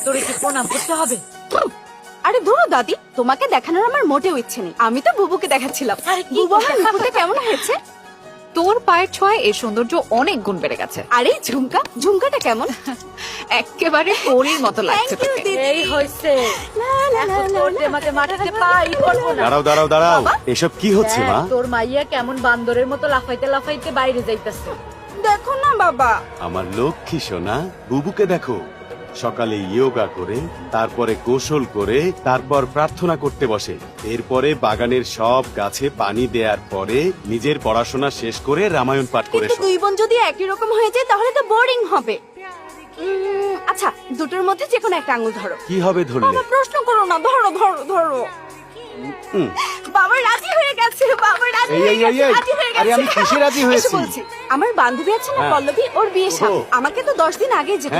তোরে কি প্রণাম করতে হবে? আরে ধরো দাদি, তোমাকে দেখানোর আমার মোটেও ইচ্ছে নেই। আমি তো বুবুকে দেখাচ্ছিলাম। আরে কি বুবু আমার রূপটা কেমন হয়েছে? তোর পায়ের ছোঁয়ায় এর সৌন্দর্য অনেক গুণ বেড়ে গেছে। আরে ঝুমকাটা কেমন? একেবারে পরীর মতো লাগছে Thank you, তোকে। দিদি। এই হইছে, লা, লা, লা, এখন লা, তোর দেমাতে মাটিতে পাই পড়বো না। দাঁড়াও এসব কি হচ্ছে মা? দেখ, তোর মাইয়া কেমন বান্দরের মতো লাফাইতে লাফাইতে বাইরে যাইতাছে। দেখো না বাবা। আমার লক্ষ্মী সোনা, বুবুকে দেখো, সকালে ইয়োগা করে, তারপরে গোসল করে, তারপর প্রার্থনা করতে বসে, এরপরে বাগানের সব গাছে পানি দেওয়ার পরে নিজের পড়াশোনা শেষ করে রামায়ণ পাঠ করে কিন্তু শোয়। দুই বোন যদি একই রকম হয়ে যায় তাহলে তো বোরিং হবে। আচ্ছা, দুটোর মধ্যে যে কোনো একটা আঙুল ধরো। কি হবে ধরলে? বাবা প্রশ্ন করো না, ধরো ধরো ধরো। হুম। বাবা রাজি হয়ে গেছে, বাবা রাজি হয়ে গেছে, রাজি হয়ে আরে গেছে। আমি খুশি রাজি এসে হয়েছি। বলছি, আমার বান্ধবী আছে না হ্যাঁ। পল্লবী, ওর বিয়ে সামনে। ও। আমাকে তো 10 দিন আগে যেতে